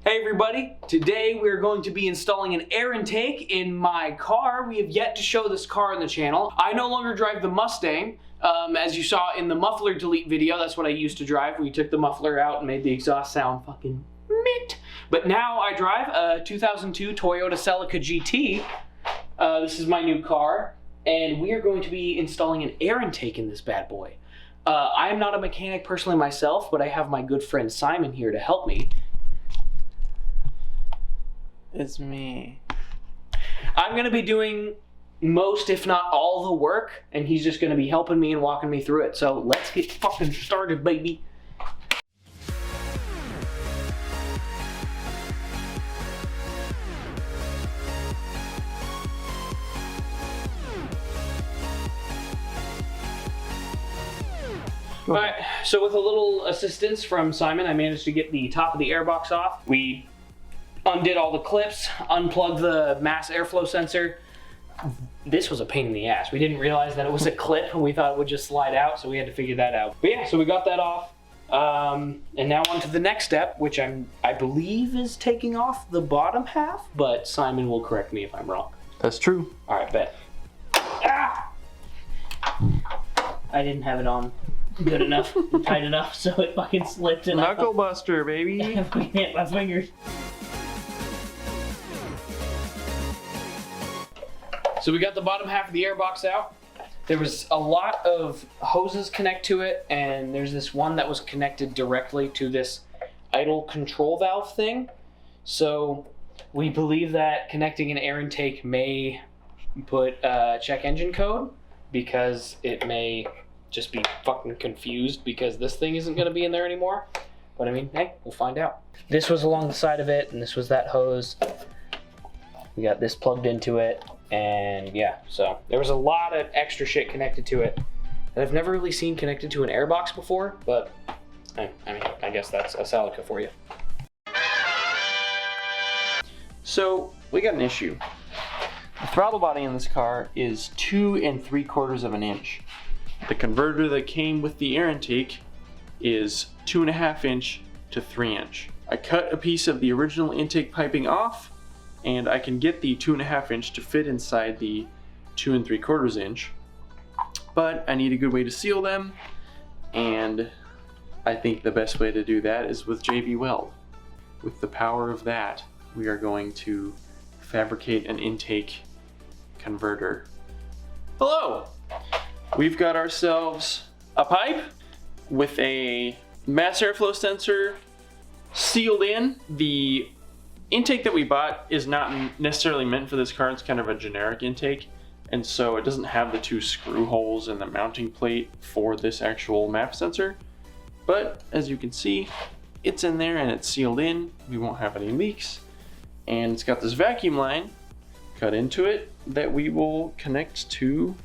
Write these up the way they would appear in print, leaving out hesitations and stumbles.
Hey everybody, today we're going to be installing an air intake in my car. We have yet to show this car on the channel. I no longer drive the Mustang. As you saw in the muffler delete video, that's what I used to drive. We took the muffler out and made the exhaust sound fucking mint. But now I drive a 2002 Toyota Celica GT. This is my new car, and we are going to be installing an air intake in this bad boy. I am not a mechanic personally myself, but I have my good friend Simon here to help me. It's me. I'm going to be doing most, if not all, the work, and he's just going to be helping me and walking me through it. So let's get fucking started, baby. Alright, so with a little assistance from Simon, I managed to get the top of the airbox off. We undid all the clips, unplugged the mass airflow sensor. This was a pain in the ass. We didn't realize that it was a clip and we thought it would just slide out, so we had to figure that out. But yeah, so we got that off. And now on to the next step, which I believe is taking off the bottom half, but Simon will correct me if I'm wrong. That's true. Alright, bet. Ah! I didn't have it on good enough, tight enough, so it fucking slipped and Knuckle buster, baby. I hit my fingers. So we got the bottom half of the airbox out. There was a lot of hoses connect to it, and there's this one that was connected directly to this idle control valve thing. So we believe that connecting an air intake may put check engine code, because it may just be fucking confused because this thing isn't going to be in there anymore. But I mean, hey, we'll find out. This was along the side of it, and this was that hose. We got this plugged into it. And yeah, so there was a lot of extra shit connected to it that I've never really seen connected to an airbox before, but I mean, I guess that's a Celica for you. So we got an issue. The throttle body in this car is 2 3/4 of an inch. The converter that came with the air intake is 2.5 inch to 3 inch. I cut a piece of the original intake piping off, and I can get the 2.5 inch to fit inside the 2 3/4 inch, but I need a good way to seal them, and I think the best way to do that is with JB Weld. With the power of that, we are going to fabricate an intake converter. Hello! We've got ourselves a pipe with a mass airflow sensor sealed in. The intake that we bought is not necessarily meant for this car. It's kind of a generic intake, and so it doesn't have the 2 screw holes in the mounting plate for this actual MAP sensor. But as you can see, it's in there and it's sealed in. We won't have any leaks. And it's got this vacuum line cut into it that we will connect to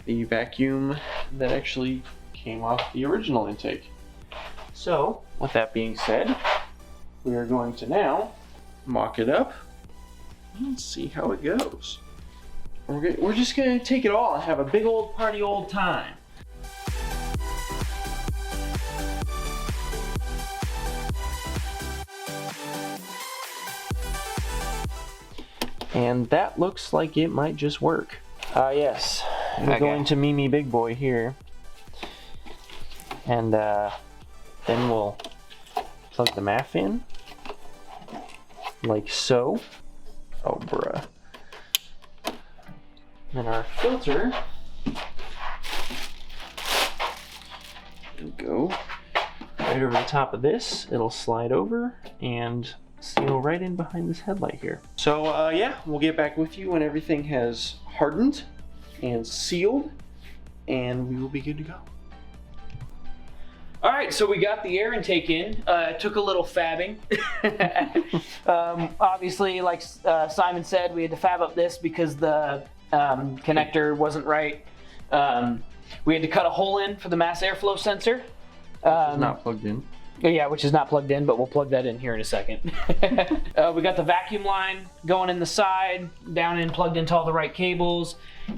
the vacuum that actually came off the original intake. So, with that being said, we are going to now mock it up and see how it goes. We're just gonna take it all and have a big old party old time. And that looks like it might just work. Yes, we're going to Mimi Big Boy here. And then we'll plug the MAF in, like so. Oh, bruh. Then our filter will go right over the top of this. It'll slide over and seal right in behind this headlight here. So yeah, we'll get back with you when everything has hardened and sealed, and we will be good to go. All right, so we got the air intake in. It took a little fabbing. Obviously, like Simon said, we had to fab up this because the connector wasn't right. We had to cut a hole in for the mass airflow sensor. Which is not plugged in. Yeah, which is not plugged in, but we'll plug that in here in a second. We got the vacuum line going in the side, down in, plugged into all the right cables.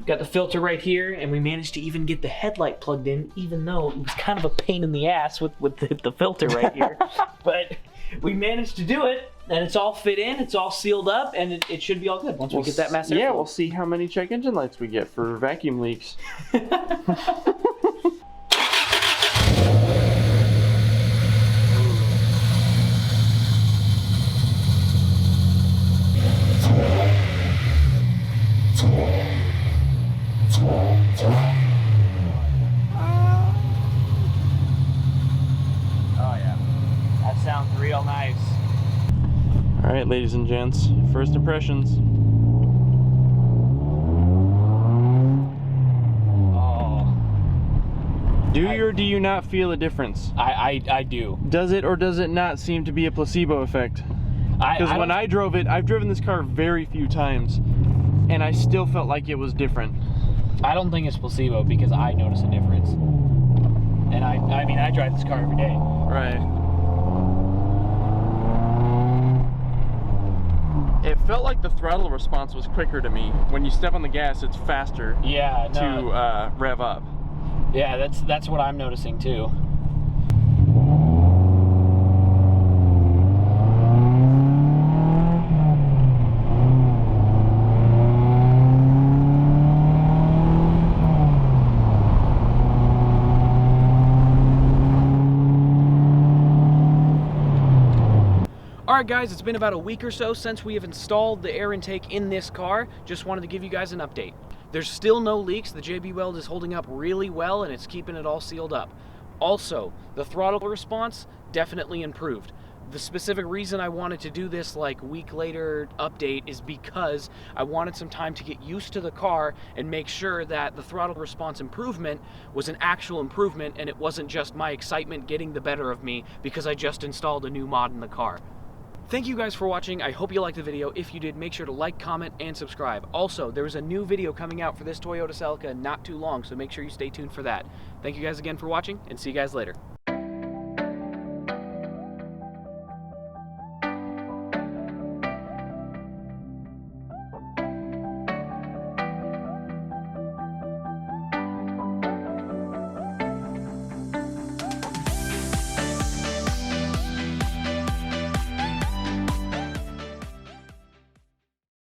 Got the filter right here, and we managed to even get the headlight plugged in, even though it was kind of a pain in the ass with the filter right here. But we managed to do it, and it's all fit in, it's all sealed up, and it should be all good once we get that mass airflow. Yeah, we'll see how many check engine lights we get for vacuum leaks. Oh yeah, that sounds real nice. All right, ladies and gents, first impressions. Oh. Do you or do you not feel a difference? I do. Does it or does it not seem to be a placebo effect? Because when I drove it, I've driven this car very few times, and I still felt like it was different. I don't think it's placebo because I notice a difference. And I mean, I drive this car every day. Right. It felt like the throttle response was quicker to me. When you step on the gas, it's faster Yeah, no, to rev up. yeah, that's what I'm noticing too. Alright guys, it's been about a week or so since we have installed the air intake in this car. Just wanted to give you guys an update. There's still no leaks, the JB Weld is holding up really well and it's keeping it all sealed up. Also, the throttle response definitely improved. The specific reason I wanted to do this like week later update is because I wanted some time to get used to the car and make sure that the throttle response improvement was an actual improvement and it wasn't just my excitement getting the better of me because I just installed a new mod in the car. Thank you guys for watching. I hope you liked the video. If you did, make sure to like, comment, and subscribe. Also, there's a new video coming out for this Toyota Celica not too long, so make sure you stay tuned for that. Thank you guys again for watching, and see you guys later.